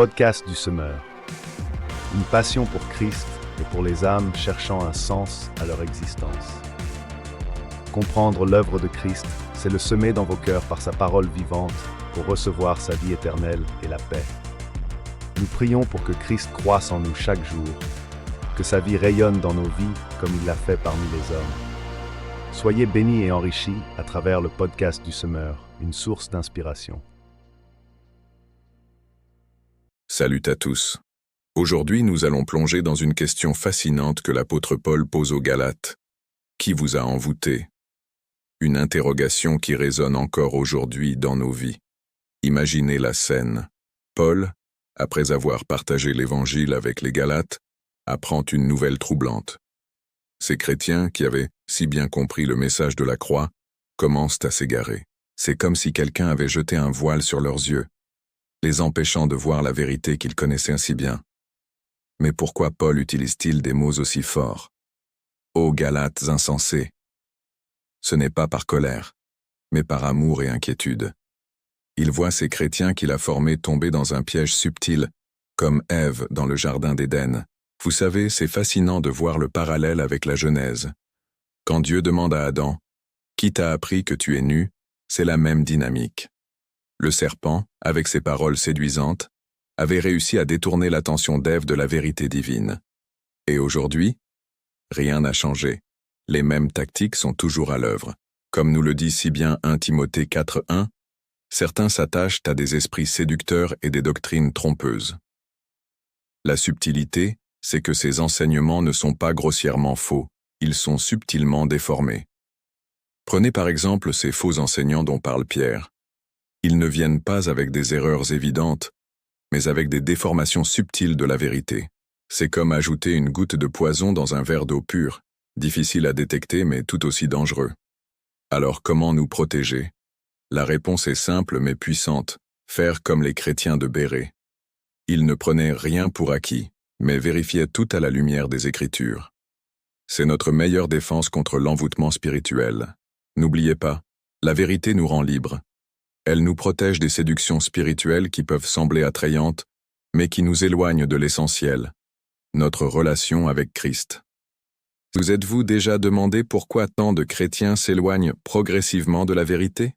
podcast du Semeur. Une passion pour Christ et pour les âmes cherchant un sens à leur existence. Comprendre l'œuvre de Christ, c'est le semer dans vos cœurs par sa parole vivante pour recevoir sa vie éternelle et la paix. Nous prions pour que Christ croisse en nous chaque jour, que sa vie rayonne dans nos vies comme il l'a fait parmi les hommes. Soyez bénis et enrichis à travers le podcast du Semeur, une source d'inspiration. Salut à tous. Aujourd'hui, nous allons plonger dans une question fascinante que l'apôtre Paul pose aux Galates. Qui vous a envoûté? Une interrogation qui résonne encore aujourd'hui dans nos vies. Imaginez la scène. Paul, après avoir partagé l'Évangile avec les Galates, apprend une nouvelle troublante. Ces chrétiens, qui avaient si bien compris le message de la croix, commencent à s'égarer. C'est comme si quelqu'un avait jeté un voile sur leurs yeux, les empêchant de voir la vérité qu'ils connaissaient si bien. Mais pourquoi Paul utilise-t-il des mots aussi forts? Ô Galates insensés! Ce n'est pas par colère, mais par amour et inquiétude. Il voit ces chrétiens qu'il a formés tomber dans un piège subtil, comme Ève dans le jardin d'Éden. Vous savez, c'est fascinant de voir le parallèle avec la Genèse. Quand Dieu demande à Adam, « Qui t'a appris que tu es nu ?» c'est la même dynamique. Le serpent, avec ses paroles séduisantes, avait réussi à détourner l'attention d'Ève de la vérité divine. Et aujourd'hui, rien n'a changé. Les mêmes tactiques sont toujours à l'œuvre. Comme nous le dit si bien 1 Timothée 4:1, certains s'attachent à des esprits séducteurs et des doctrines trompeuses. La subtilité, c'est que ces enseignements ne sont pas grossièrement faux, ils sont subtilement déformés. Prenez par exemple ces faux enseignants dont parle Pierre. Ils ne viennent pas avec des erreurs évidentes, mais avec des déformations subtiles de la vérité. C'est comme ajouter une goutte de poison dans un verre d'eau pure, difficile à détecter mais tout aussi dangereux. Alors comment nous protéger? La réponse est simple mais puissante, faire comme les chrétiens de Bérée. Ils ne prenaient rien pour acquis, mais vérifiaient tout à la lumière des Écritures. C'est notre meilleure défense contre l'envoûtement spirituel. N'oubliez pas, la vérité nous rend libres. Elle nous protège des séductions spirituelles qui peuvent sembler attrayantes, mais qui nous éloignent de l'essentiel, notre relation avec Christ. Vous êtes-vous déjà demandé pourquoi tant de chrétiens s'éloignent progressivement de la vérité?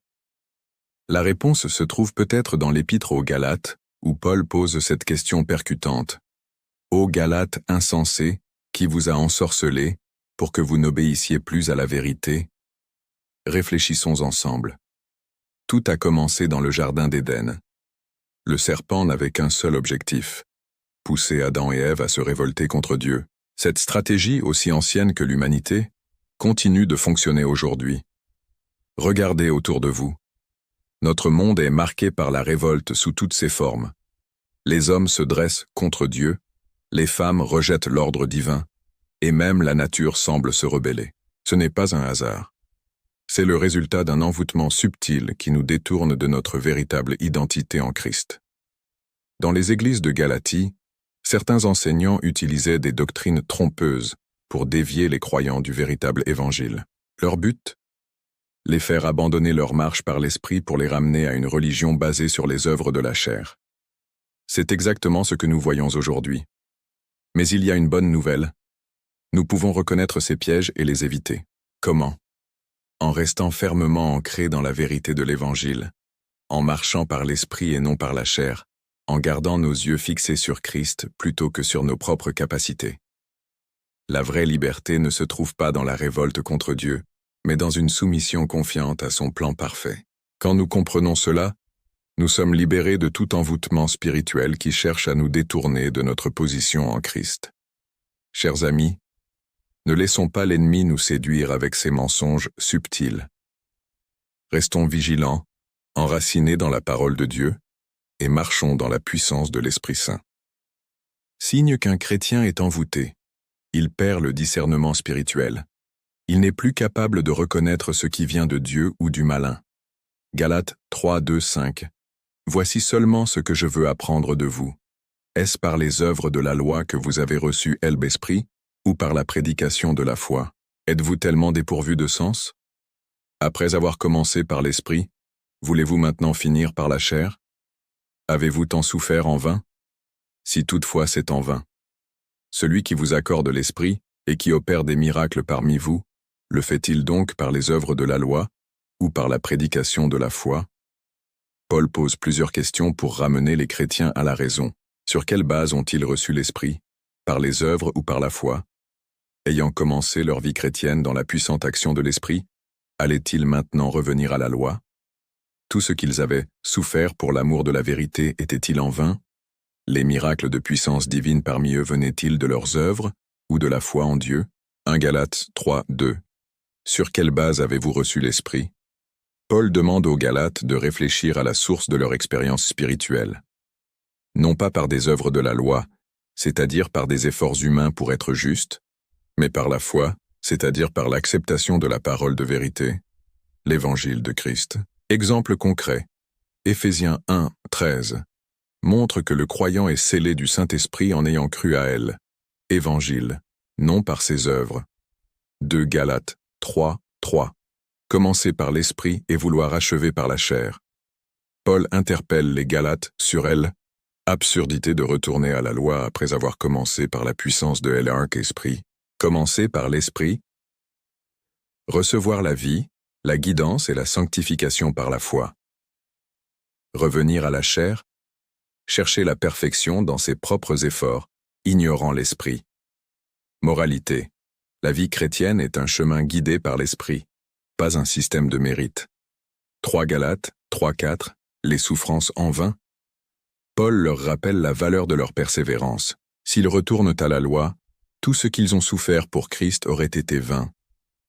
La réponse se trouve peut-être dans l'épître aux Galates, où Paul pose cette question percutante. Ô Galates insensés, qui vous a ensorcelés, pour que vous n'obéissiez plus à la vérité? Réfléchissons ensemble. Tout a commencé dans le jardin d'Éden. Le serpent n'avait qu'un seul objectif, pousser Adam et Ève à se révolter contre Dieu. Cette stratégie, aussi ancienne que l'humanité, continue de fonctionner aujourd'hui. Regardez autour de vous. Notre monde est marqué par la révolte sous toutes ses formes. Les hommes se dressent contre Dieu, les femmes rejettent l'ordre divin, et même la nature semble se rebeller. Ce n'est pas un hasard. C'est le résultat d'un envoûtement subtil qui nous détourne de notre véritable identité en Christ. Dans les églises de Galatie, certains enseignants utilisaient des doctrines trompeuses pour dévier les croyants du véritable évangile. Leur but? Les faire abandonner leur marche par l'esprit pour les ramener à une religion basée sur les œuvres de la chair. C'est exactement ce que nous voyons aujourd'hui. Mais il y a une bonne nouvelle. Nous pouvons reconnaître ces pièges et les éviter. Comment? En restant fermement ancrés dans la vérité de l'Évangile, en marchant par l'esprit et non par la chair, en gardant nos yeux fixés sur Christ plutôt que sur nos propres capacités. La vraie liberté ne se trouve pas dans la révolte contre Dieu, mais dans une soumission confiante à son plan parfait. Quand nous comprenons cela, nous sommes libérés de tout envoûtement spirituel qui cherche à nous détourner de notre position en Christ. Chers amis, ne laissons pas l'ennemi nous séduire avec ses mensonges subtils. Restons vigilants, enracinés dans la parole de Dieu, et marchons dans la puissance de l'Esprit Saint. Signe qu'un chrétien est envoûté. Il perd le discernement spirituel. Il n'est plus capable de reconnaître ce qui vient de Dieu ou du malin. Galates 3:2-5. Voici seulement ce que je veux apprendre de vous. Est-ce par les œuvres de la loi que vous avez reçu l'Esprit, ou par la prédication de la foi? Êtes-vous tellement dépourvu de sens? Après avoir commencé par l'Esprit, voulez-vous maintenant finir par la chair? Avez-vous tant souffert en vain? Si toutefois c'est en vain. Celui qui vous accorde l'Esprit et qui opère des miracles parmi vous, le fait-il donc par les œuvres de la loi ou par la prédication de la foi? Paul pose plusieurs questions pour ramener les chrétiens à la raison. Sur quelle base ont-ils reçu l'Esprit? Par les œuvres ou par la foi? Ayant commencé leur vie chrétienne dans la puissante action de l'Esprit, allaient-ils maintenant revenir à la loi? Tout ce qu'ils avaient souffert pour l'amour de la vérité était-il en vain? Les miracles de puissance divine parmi eux venaient-ils de leurs œuvres ou de la foi en Dieu? 1 Galates 3, 2. Sur quelle base avez-vous reçu l'Esprit? Paul demande aux Galates de réfléchir à la source de leur expérience spirituelle. Non pas par des œuvres de la loi, c'est-à-dire par des efforts humains pour être justes, mais par la foi, c'est-à-dire par l'acceptation de la parole de vérité, l'Évangile de Christ. Exemple concret, Éphésiens 1, 13, montre que le croyant est scellé du Saint-Esprit en ayant cru à elle. Évangile, non par ses œuvres. 2 Galates 3, 3. Commencer par l'Esprit et vouloir achever par la chair. Paul interpelle les Galates sur elle. Absurdité de retourner à la loi après avoir commencé par la puissance de l'Esprit. Commencer par l'Esprit. Recevoir la vie, la guidance et la sanctification par la foi. Revenir à la chair. Chercher la perfection dans ses propres efforts, ignorant l'Esprit. Moralité. La vie chrétienne est un chemin guidé par l'Esprit, pas un système de mérite. 3 Galates 3, 4. Les souffrances en vain. Paul leur rappelle la valeur de leur persévérance. S'ils retournent à la loi, tout ce qu'ils ont souffert pour Christ aurait été vain.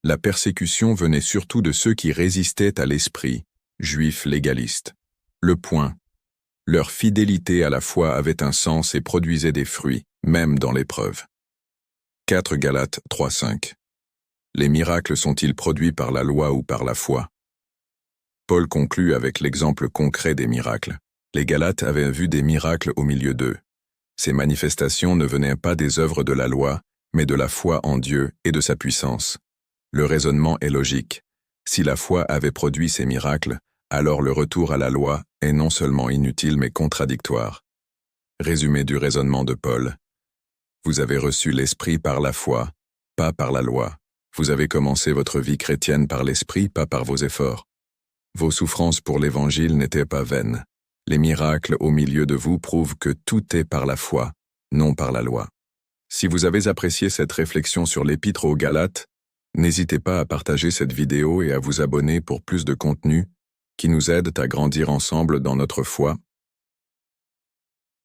La persécution venait surtout de ceux qui résistaient à l'Esprit, juifs légalistes. Le point. Leur fidélité à la foi avait un sens et produisait des fruits, même dans l'épreuve. 4 Galates 3, 5. Les miracles sont-ils produits par la loi ou par la foi? Paul conclut avec l'exemple concret des miracles. Les Galates avaient vu des miracles au milieu d'eux. Ces manifestations ne venaient pas des œuvres de la loi, mais de la foi en Dieu et de sa puissance. Le raisonnement est logique. Si la foi avait produit ces miracles, alors le retour à la loi est non seulement inutile mais contradictoire. Résumé du raisonnement de Paul. Vous avez reçu l'Esprit par la foi, pas par la loi. Vous avez commencé votre vie chrétienne par l'Esprit, pas par vos efforts. Vos souffrances pour l'Évangile n'étaient pas vaines. Les miracles au milieu de vous prouvent que tout est par la foi, non par la loi. Si vous avez apprécié cette réflexion sur l'Épître aux Galates, n'hésitez pas à partager cette vidéo et à vous abonner pour plus de contenu qui nous aide à grandir ensemble dans notre foi